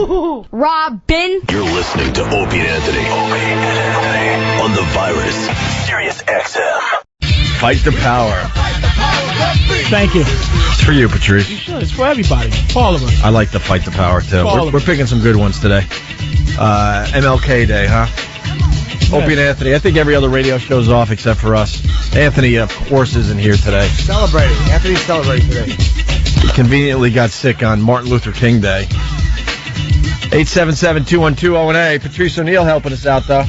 HooHooHooRobin. You're listening to Opie Anthony. On the virus. Sirius XM. Fight the power. Thank you. It's for you, Patrice. You should. It's for everybody. For all of us. I like to fight the power, too. We're picking some good ones today. MLK Day, huh? Yes. Opie and Anthony. I think every other radio show's off except for us. Anthony, of course, isn't here today. Celebrating. Anthony's celebrating today. He conveniently got sick on Martin Luther King Day. 877-212-0-A. Patrice Oneal helping us out, though.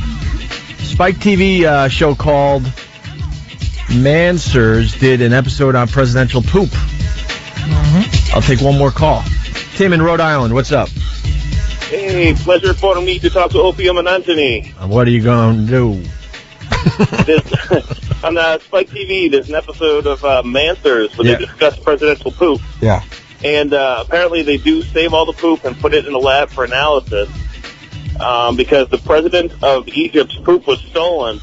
Spike TV show called Mansers did an episode on presidential poop. I'll take one more call. Tim in Rhode Island, what's up? Hey, pleasure for me to talk to Opie and Anthony. What are you going to do? On Spike TV, there's an episode of Mansers where they discuss presidential poop. Yeah. And apparently they do save all the poop and put it in the lab for analysis because the president of Egypt's poop was stolen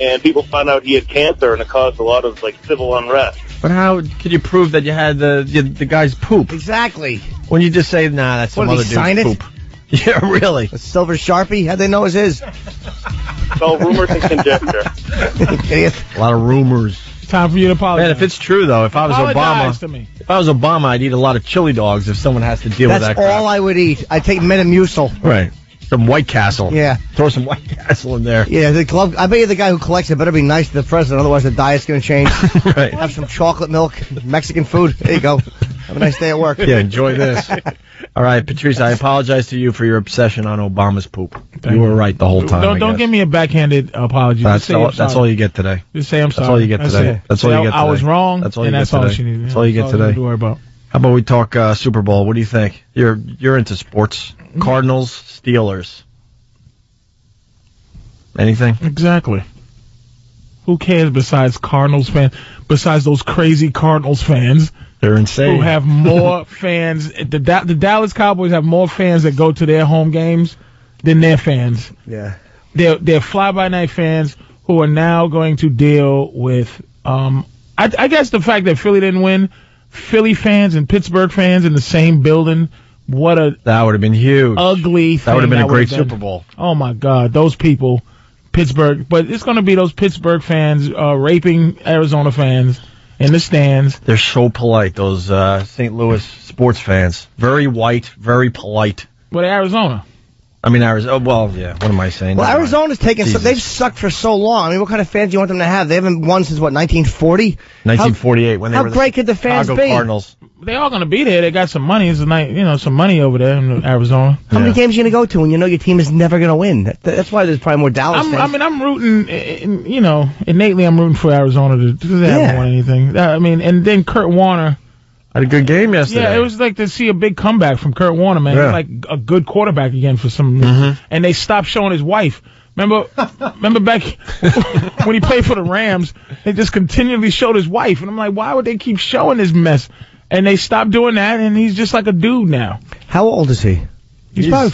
and people found out he had cancer and it caused a lot of civil unrest. But how could you prove that you had the guy's poop? Exactly. When you just say, nah, that's some other dude's poop. Yeah, really. A silver Sharpie? How'd they know it was his? It's all rumors and conjecture. Idiot. A lot of rumors. Time for you to apologize. Man, if it's true, though, if I was Obama, I'd eat a lot of chili dogs if someone has to deal with that crap. That's all I would eat. I'd take Metamucil. Right. Some White Castle. Yeah. Throw some White Castle in there. Yeah, I bet you the guy who collects it better be nice to the president, otherwise the diet's going to change. Right. Have some chocolate milk, Mexican food. There you go. Have a nice day at work. Yeah, enjoy this. All right, Patrice, I apologize to you for your obsession on Obama's poop. You were right the whole time. Don't give me a backhanded apology. That's all you get today. Just say I'm sorry. That's all you get today. That's all you get today. I was wrong, that's all and you that's get all today. she needed. That's all you get today. To worry about. How about we talk Super Bowl? What do you think? You're into sports. Cardinals, Steelers. Anything? Exactly. Who cares besides Cardinals fans? Besides those crazy Cardinals fans. They're insane. Who have more fans. The Dallas Cowboys have more fans that go to their home games than their fans. Yeah. They're fly-by-night fans who are now going to deal with, I guess the fact that Philly didn't win, Philly fans and Pittsburgh fans in the same building. That would have been huge. Ugly thing. That would have been a great Super Bowl. Oh, my God. Those people, Pittsburgh. But it's going to be those Pittsburgh fans raping Arizona fans in the stands. They're so polite, those St. Louis sports fans. Very white, very polite. But Arizona. I mean, Arizona. Well, yeah. What am I saying? Well, Arizona's taken. They've sucked for so long. I mean, what kind of fans do you want them to have? They haven't won since what, 1940? 1948. When they were how great could the fans Chicago be? Cardinals. They're all going to be there. They got some money. It's some money over there in Arizona. How many games are you going to go to when you know your team is never going to win? That's why there's probably more Dallas fans. I mean, I'm rooting. Innately, I'm rooting for Arizona because they haven't won anything. And then Kurt Warner. Had a good game yesterday. Yeah, it was like to see a big comeback from Kurt Warner, man. Yeah. Like a good quarterback again for some reason. And they stopped showing his wife. Remember back when he played for the Rams, they just continually showed his wife. And I'm like, why would they keep showing this mess? And they stopped doing that, and he's just like a dude now. How old is he? He's probably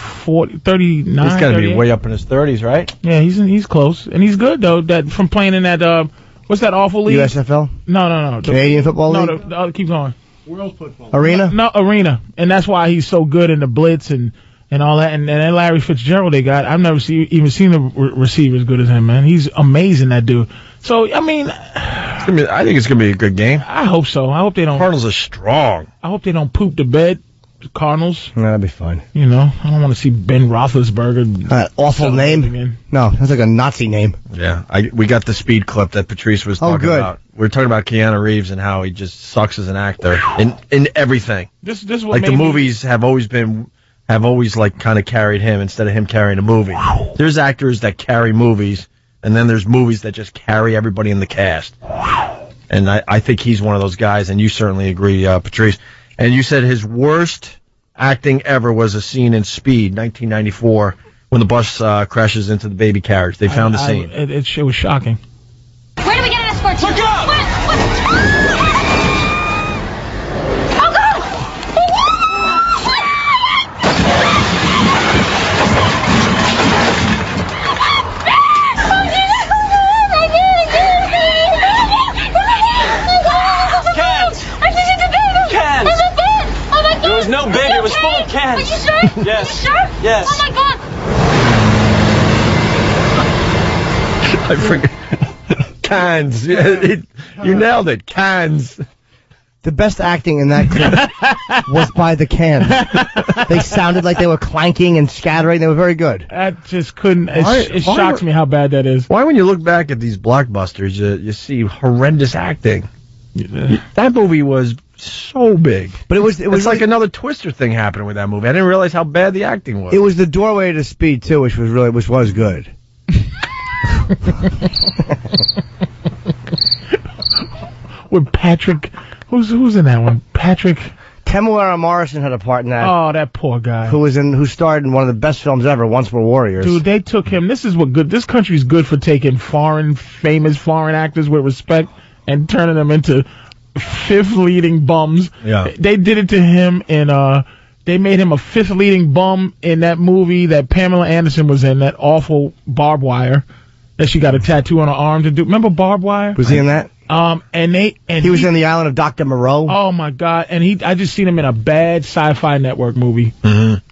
39. He's got to be way up in his 30s, right? Yeah, he's close. And he's good, though, that from playing in that, what's that awful league? USFL? No. Canadian Football League? No, keep going. World football. Arena? No, Arena. And that's why he's so good in the blitz and all that. And then Larry Fitzgerald they got. I've never even seen a receiver as good as him, man. He's amazing, that dude. So, I mean, I think it's going to be a good game. I hope so. I hope they don't. Cardinals are strong. I hope they don't poop the bed. The Cardinals. No, that'd be fine. I don't want to see Ben Roethlisberger. That awful name. Again. No, that's like a Nazi name. Yeah, we got the speed clip that Patrice was talking about. We were talking about Keanu Reeves and how he just sucks as an actor in everything. This what like the movies have always like kind of carried him instead of him carrying a movie. There's actors that carry movies, and then there's movies that just carry everybody in the cast. And I think he's one of those guys, and you certainly agree, Patrice. And you said his worst acting ever was a scene in Speed, 1994, when the bus crashes into the baby carriage. They found the scene. It was shocking. Where do we get an escort to? Look out! Oh, God! Cats! Cats! There was no baby. It was full of cats. sure? Yes. You sure? Yes. Oh my God. I forget. Cans. You nailed it. Cans. The best acting in that clip was by the cans. They sounded like they were clanking and scattering. They were very good. That just couldn't. It shocks me how bad that is. Why, when you look back at these blockbusters, you see horrendous acting? That movie was so big. But it was like another Twister thing happening with that movie. I didn't realize how bad the acting was. It was the doorway to Speed too, which was good. With Patrick, who's in that one? Patrick. Temuera Morrison had a part in that. Oh, that poor guy. Who starred in one of the best films ever, Once Were Warriors. Dude, they took him. This country's good for taking famous foreign actors with respect and turning them into fifth leading bums. Yeah. They did it to him they made him a fifth leading bum in that movie that Pamela Anderson was in, that awful Barbed Wire that she got a tattoo on her arm to do. Remember Barbed Wire? Was he in that? He was in The Island of Dr. Moreau. Oh my God! And I just seen him in a bad Sci-Fi Network movie. Mm-hmm.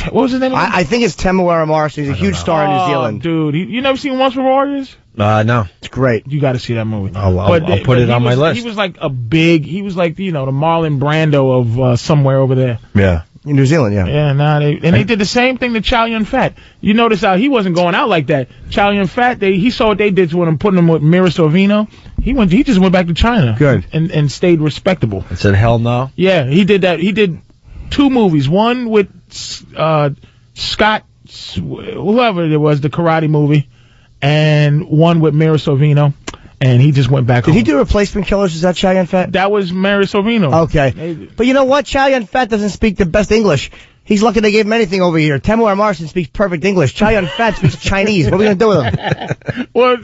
What was his name? I think it's Temuera Morrison. He's a huge star in New Zealand. Dude, you never seen Once Were Warriors? No. It's great. You got to see that movie. I'll put it on my list. He was like the Marlon Brando of somewhere over there. Yeah. In New Zealand, yeah. Yeah, they did the same thing to Chow Yun-Fat. You notice how he wasn't going out like that. Chow Yun-Fat, he saw what they did to him, putting him with Mira Sorvino. He just went back to China. Good. And stayed respectable. And said, hell no? Yeah, he did that. He did 2 movies. One with Scott, whoever it was, the karate movie, and one with Mira Sorvino. And he just went back home. Did he do Replacement Killers? Is that Chow Yun-Fat? That was Mary Sorvino. Okay. But you know what? Chow Yun-Fat doesn't speak the best English. He's lucky they gave him anything over here. Temuera Morrison speaks perfect English. Chow Yun-Fat speaks Chinese. What are we going to do with him? Well,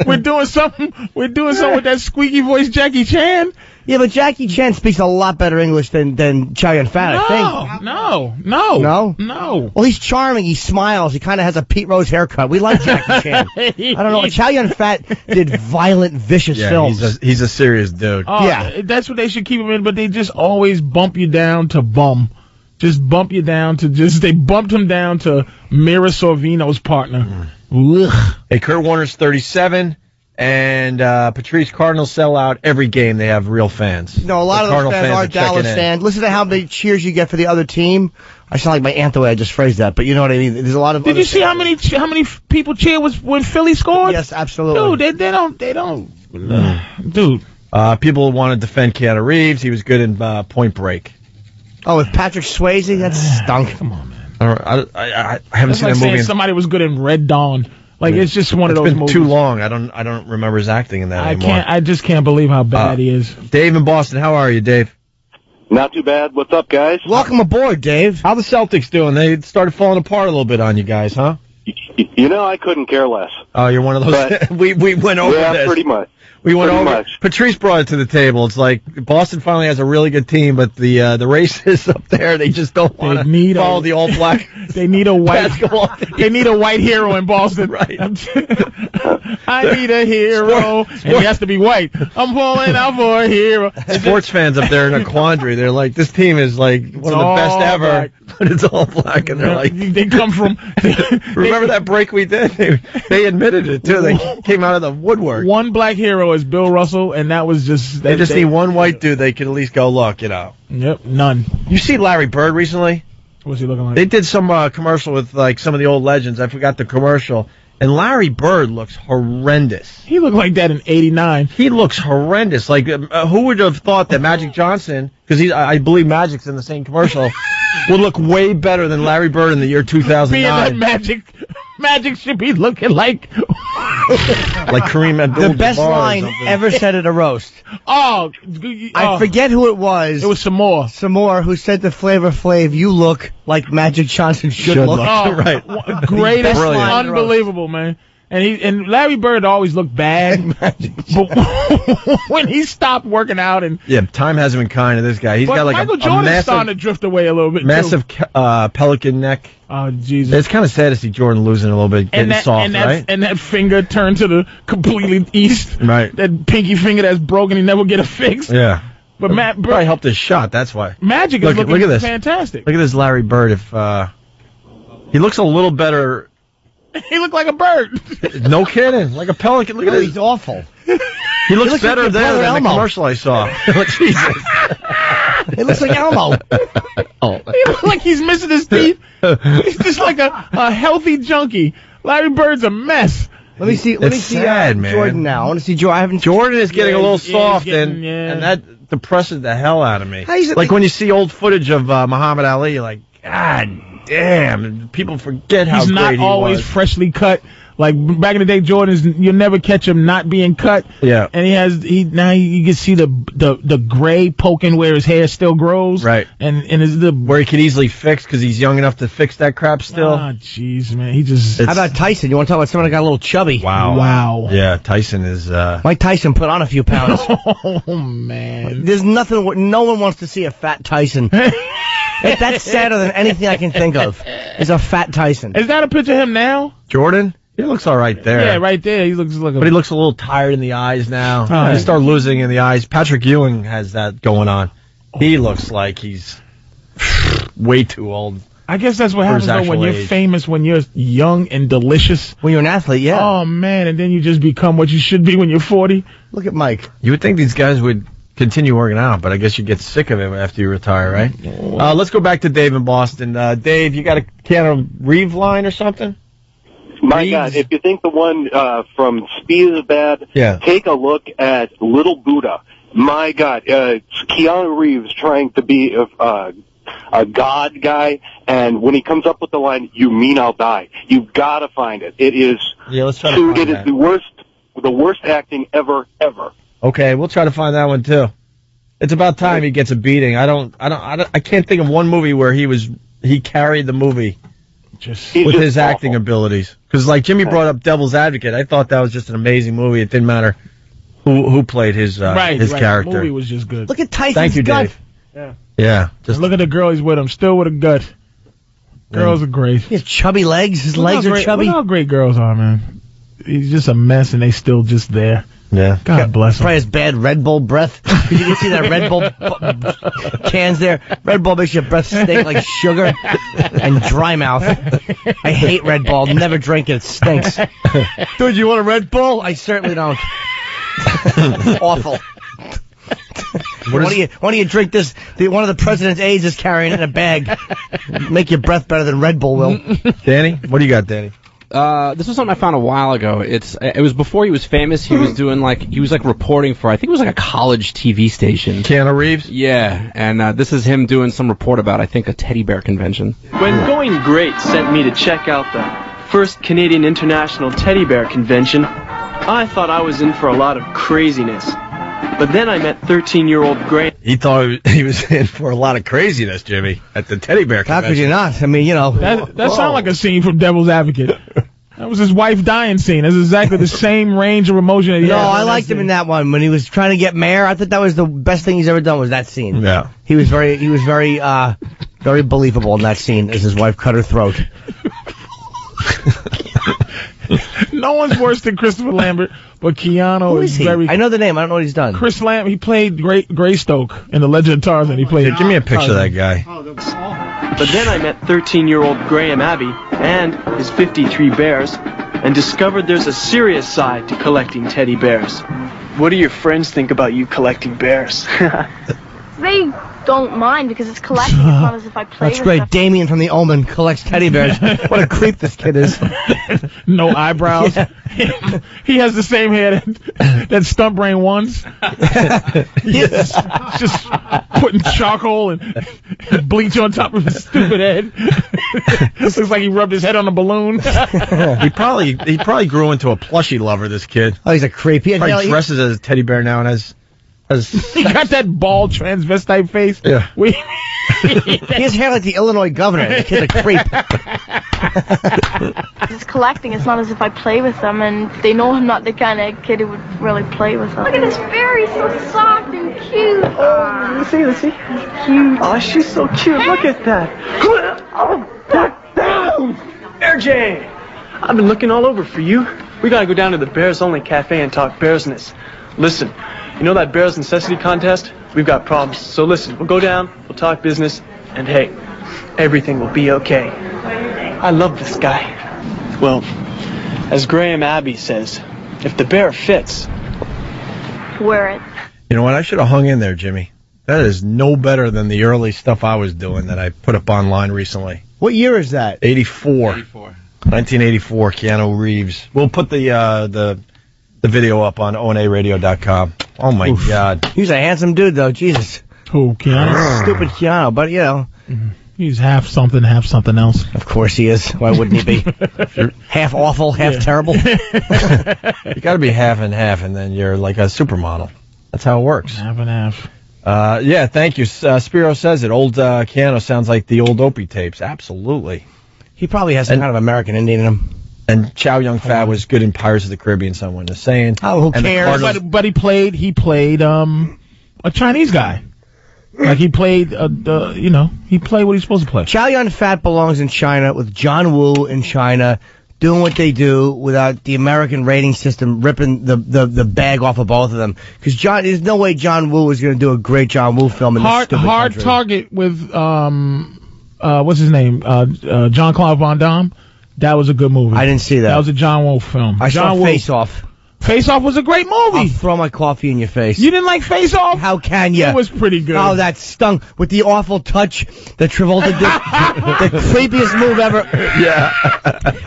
we're doing something with that squeaky voice Jackie Chan. Yeah, but Jackie Chan speaks a lot better English than Chow Yun-Fat, I think. No. Well, he's charming. He smiles. He kind of has a Pete Rose haircut. We like Jackie Chan. I don't know. Chow Yun-Fat did violent, vicious films. He's a serious dude. Oh, yeah. That's what they should keep him in, but they just always bump you down to bum. Just bump you down to they bumped him down to Mira Sorvino's partner. Hey, Kurt Warner's 37. And Patrice, Cardinals sell out every game. They have real fans. No, a lot of those fans are Dallas fans. Listen to how many cheers you get for the other team. I sound like my aunt the way I just phrased that, but you know what I mean. There's a lot of. Did you see how many people cheered when Philly scored? Yes, absolutely. Dude, they don't. Dude. People want to defend Keanu Reeves. He was good in Point Break. Oh, with Patrick Swayze, that stunk. Come on, man. I haven't seen like that movie. Somebody was good in Red Dawn. Like, it's just one of those movies. It's been too long. I don't remember his acting in that anymore. I just can't believe how bad he is. Dave in Boston, how are you, Dave? Not too bad. What's up, guys? Welcome aboard, Dave. How the Celtics doing? They started falling apart a little bit on you guys, huh? You know, I couldn't care less. Oh, you're one of those. we went over this. Yeah, pretty much. We went over. Patrice brought it to the table. It's like Boston finally has a really good team, but the racists up there, they just don't want to follow the all black. They need a white basketball. They need a white hero in Boston. Right. I need a hero, and he has to be white. I'm falling out for a hero. Sports fans up there in a quandary. They're like, this team is like one of the best ever, black. But it's all black, and they're like, they come from. Remember that break we did? They admitted it too. They came out of the woodwork. One black hero is Bill Russell, and that was just. They just need one white dude. They could at least go look, Yep, none. You see Larry Bird recently? What's he looking like? They did some commercial with like some of the old legends. I forgot the commercial. And Larry Bird looks horrendous. He looked like that in '89. He looks horrendous. Like, who would have thought that Magic Johnson, because I believe Magic's in the same commercial, would look way better than Larry Bird in the year 2009. Being that Magic should be looking like Kareem Abdul-Jabbar. The best line ever said at a roast. I forget who it was. It was Samore who said to Flavor Flav, "You look like Magic Johnson should look." Oh, right. Greatest, unbelievable, man. And Larry Bird always looked bad, but when he stopped working out time hasn't been kind to this guy. He's got like Michael a Jordan's massive, starting to drift away a little bit. Massive pelican neck. Oh Jesus! It's kind of sad to see Jordan losing a little bit, getting soft, right? And that finger turned to the completely east. Right. That pinky finger that's broken, he never get a fix. Yeah. But probably helped his shot. That's why. Magic is looking look at this. fantastic. Look at this Larry Bird. If he looks a little better. He looked like a bird. No kidding, like a pelican. Look at this. He's awful. He looks better like there than Elmo. the commercial I saw. Jesus. It looks like Elmo. He looks like he's missing his teeth. He's just like a healthy junkie. Larry Bird's a mess. Let me see. It's sad, man. Jordan now. I want to see Jordan. Jordan is getting a little soft, getting, and that depresses the hell out of me. Like Like when you see old footage of Muhammad Ali, you're like, God damn, people forget how He's great not he always was. freshly cut. Like back in the day, Jordan's you'll never catch him not being cut. Yeah. And now you can see the gray poking where his hair still grows. Right. And is the Where he could easily fix because he's young enough to fix that crap still. Ah, jeez, man, he just. How about Tyson? You want to talk about someone that got a little chubby? Wow. Yeah, Tyson is. Mike Tyson put on a few pounds. Oh man. There's nothing. No one wants to see a fat Tyson. That's sadder than anything I can think of. Is a fat Tyson. Is that a picture of him now? Jordan? He looks all right there. Yeah, right there. He looks like. But he looks a little tired in the eyes now. Oh, He start losing in the eyes. Patrick Ewing has that going on. He looks like he's way too old. I guess that's what for his happens though, when actual you're age. famous, when you're young and delicious. When you're an athlete, yeah. Oh man, and then you just become what you should be when you're 40. Look at Mike. You would think these guys would continue working out, but I guess you get sick of it after you retire, right? Let's go back to Dave in Boston. Dave, you got a Keanu Reeves line or something? My Reeves? God, if you think the one from Speed is bad, Yeah. take a look at Little Buddha. My God, Keanu Reeves trying to be a god guy, and when he comes up with the line, "You mean I'll die?" You've got to find it. It is, Yeah, let's try to dude, find it that. is the worst acting ever. Okay, we'll try to find that one too. It's about time he gets a beating. I can't think of one movie where he carried the movie Just He's with just his acting awful. abilities. Because like Jimmy brought up Devil's Advocate, I thought that was just an amazing movie. It didn't matter who played his right. character. The movie was just good. Look at Tyson's Thank you, gut. Dave. Yeah, just Look at the girl he's with him, still with a gut. Girls are great. He has chubby legs. His Look legs how are great- chubby. Look how great girls are, man. He's just a mess, and they still just there. yeah. God bless him. Probably has bad Red Bull breath. You can see that Red Bull cans there. Red Bull makes your breath stink like sugar and dry mouth. I hate Red Bull. Never drink it. It stinks. Dude, you want a Red Bull? I certainly don't. Awful. Why don't you drink this? One of the president's aides is carrying it in a bag. Make your breath better than Red Bull will. Danny, what do you got, Danny? This was something I found a while ago. It was before he was famous. He was doing reporting for, I think it was like a college TV station. Keanu Reeves? Yeah, and this is him doing some report about, I think, a teddy bear convention. When Going Great sent me to check out the first Canadian International Teddy Bear Convention, I thought I was in for a lot of craziness. But then I met 13-year-old Graham. He thought he was in for a lot of craziness, Jimmy, at the teddy bear How convention. could you not? I mean, you know. That sounds like a scene from Devil's Advocate. That was his wife dying scene. That's exactly the same range of emotion that he No, had I liked him in that one when he was trying to get mayor. I thought that was the best thing he's ever done. Was that scene? Yeah. He was very believable in that scene as his wife cut her throat. No one's worse than Christopher Lambert, but Keanu Who is is he? very. I know the name. I don't know what he's done. Chris Lambert. He played Greystoke in The Legend of Tarzan. He played. Give me a picture of that guy. But then I met 13-year-old Graham Abbey and his 53 bears and discovered there's a serious side to collecting teddy bears. What do your friends think about you collecting bears? They don't mind because it's collecting. It's not as if I play That's with great. them. Damien from The Omen collects teddy bears. What a creep this kid is. No eyebrows. He has the same hair that Stunt Brain wants. He's just putting charcoal and bleach on top of his stupid head. Looks like he rubbed his head on a balloon. He probably grew into a plushie lover, this kid. Oh, he's a creep. He Probably dresses as a teddy bear now and has He got that bald transvestite face. Yeah. he has hair like the Illinois governor. The kid's a creep. It's collecting. It's not as if I play with them, and they know I'm not the kind of kid who would really play with them. Look at this fairy, so soft and cute. Let's see. He's cute. Oh, she's so cute. Look at that. Oh, back down. RJ, I've been looking all over for you. We gotta go down to the Bears Only Cafe and talk bearsness. Listen, you know that Bears Necessity contest? we've got problems. So listen, we'll go down, we'll talk business, and hey, everything will be okay. I love this guy. Well, as Graham Abbey says, if the bear fits, Wear it. You know what? I should have hung in there, Jimmy. That is no better than the early stuff I was doing that I put up online recently. What year is that? 84. 1984, Keanu Reeves. We'll put the video up on onaradio.com. Oh, my God. He's a handsome dude, though. Jesus. Who, Keanu? Stupid Keanu, but, you know. He's half something else. Of course he is. Why wouldn't he be? Half awful, half terrible. You got to be half and half, and then you're like a supermodel. That's how it works. Half and half. Yeah, thank you. Spiro says it. Old Keanu sounds like the old Opie tapes. Absolutely. He probably has some kind of American Indian in him. And Chow Yun-fat was good in Pirates of the Caribbean, someone is saying. Oh, who cares? But he played a Chinese guy. Like he played, he played what he's supposed to play. Chow Yun-fat belongs in China with John Woo in China, doing what they do without the American rating system ripping the bag off of both of them. Because there's no way John Woo is going to do a great John Woo film in this stupid Hard country. Target with what's his name? Jean-Claude Van Damme. That was a good movie. I didn't see that. That was a John Woo film. I saw Face Off. Face Off was a great movie. I'll throw my coffee in your face. You didn't like Face Off? How can you? It was pretty good. Oh, that stung with the awful touch that Travolta did. The creepiest move ever. Yeah.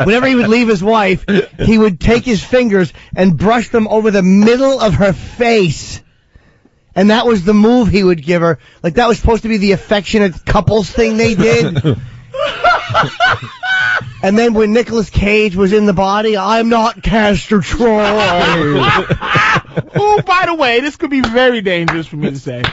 Whenever he would leave his wife, he would take his fingers and brush them over the middle of her face. And that was the move he would give her. Like, that was supposed to be the affectionate couples thing they did. And then when Nicolas Cage was in the body, I'm not Castor Troy. Who, by the way, this could be very dangerous for me to say.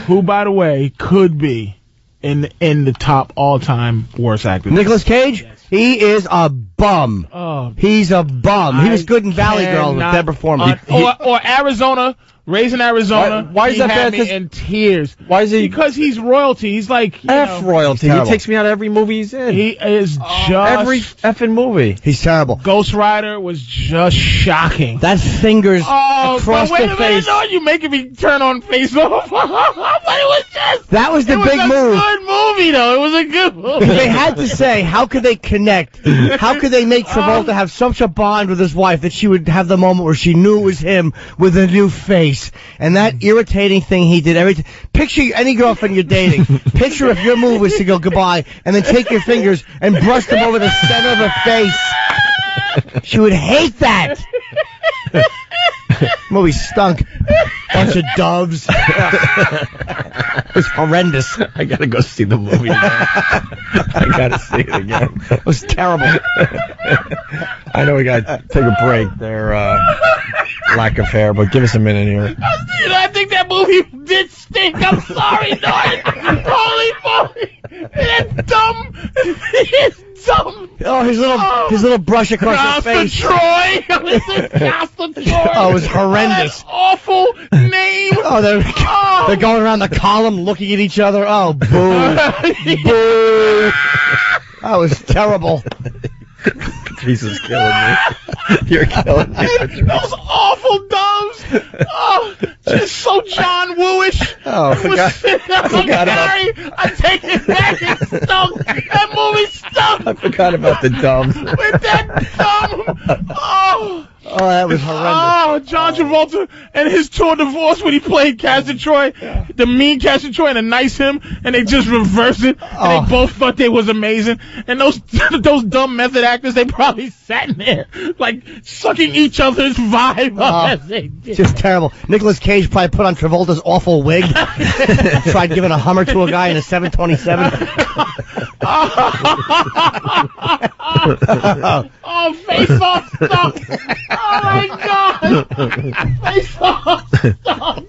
Who, by the way, could be in the top all-time worst actor? Nicolas Cage? Yes. He is a bum. Oh, he's a bum. He was good in Valley Girl with Deborah Foreman. Or Arizona. Raising Arizona. Why is that bad? Me in tears. Why is he? Because he's royalty. He's like royalty. He takes me out of every movie he's in. He is just every effing movie. He's terrible. Ghost Rider was just shocking. That fingers across the face. No, you making me turn on Face Off. But it was just. That was the big move. It was a good movie, though. It was a good movie. They had to say, how could they connect? How could they make Travolta have such a bond with his wife that she would have the moment where she knew it was him with a new face? And that irritating thing he did every time. Picture any girlfriend you're dating. Picture if your move was to go goodbye and then take your fingers and brush them over the center of her face. She would hate that. Movie stunk. Bunch of doves. It was horrendous. I gotta go see the movie again. I gotta see it again. It was terrible. I know we gotta take a break there. Lack of hair, but give us a minute here. I think that movie did stink. I'm sorry, Norton. Holy moly. It's dumb. It's dumb. Oh, his little brush across his face. Troy. Castor Troy. Oh, it was horrendous. That awful name. Oh, they're going around the column looking at each other. Oh, boo. Boo. That was terrible. Patrice is killing me. You're killing me. Those awful doves. Oh, just so John Woo-ish. Oh, I forgot about. I take it back. It stunk. That movie stunk. I forgot about the doves. With that dumb. Oh, that was horrendous. Oh, John Travolta and his tour de force when he played Castor Troy, the mean Castor Troy and the nice him, and they just reversed it, and they both thought they was amazing. And those dumb method actors, they probably sat in there like sucking each other's vibe up as they did. Just terrible. Nicolas Cage probably put on Travolta's awful wig. Tried giving a Hummer to a guy in a 727. Oh, Face Off stunk. Oh my God! Face Off stunk.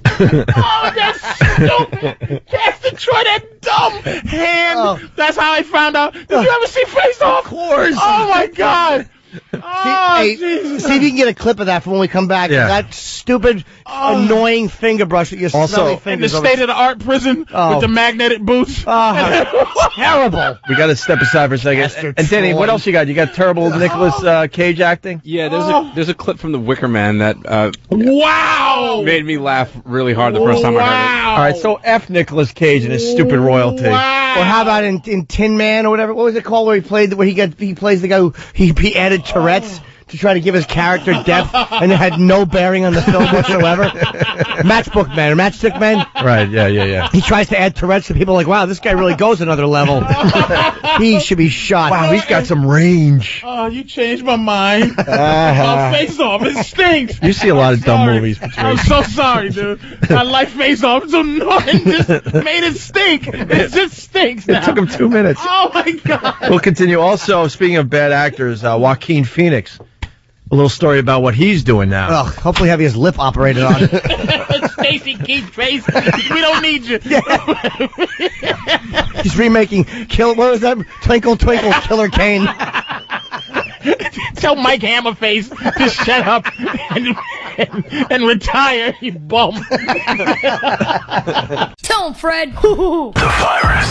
Oh, that's stupid. Castor Troy, that dumb hand. That's how I found out. Did you ever see Face Off? Of course. Oh my God. Oh, Hey, Jesus. see if you can get a clip of that for when we come back. Yeah. That stupid, annoying finger brush with your Also, smelly In the fingers. state-of-the-art prison with the magnetic boots. Terrible. We got to step aside for a second. Bastard And Danny, what Troy. else you got? You got terrible Nicolas Cage acting? Yeah, there's a clip from The Wicker Man that Wow! made me laugh really hard the first time I heard All right, so F Nicolas Cage and his stupid royalty. Wow. Or how about in Tin Man or whatever? What was it called where he plays the guy who he added Tourette's to try to give his character depth and it had no bearing on the film whatsoever? Matchstick Man. Right, yeah. He tries to add Tourette's to people like, wow, this guy really goes another level. He should be shot. Wow, he's got some range. Oh, you changed my mind. My Face Off, it stinks. You see a lot of dumb Sorry. movies, I'm Patrice. so sorry, dude. I like Face Off. It's annoying. Just made it stink. It just stinks now. It took him 2 minutes. Oh, my God. We'll continue. Also, speaking of bad actors, Joaquin Phoenix. A little story about what he's doing now. Ugh, hopefully have his lip operated on. Stacy Keith Trace, we don't need you. He's remaking what was that? Twinkle Twinkle Killer Kane. Tell Mike Hammerface to shut up and retire, you bum. Tell him, Fred. The Virus.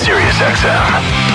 Sirius XM.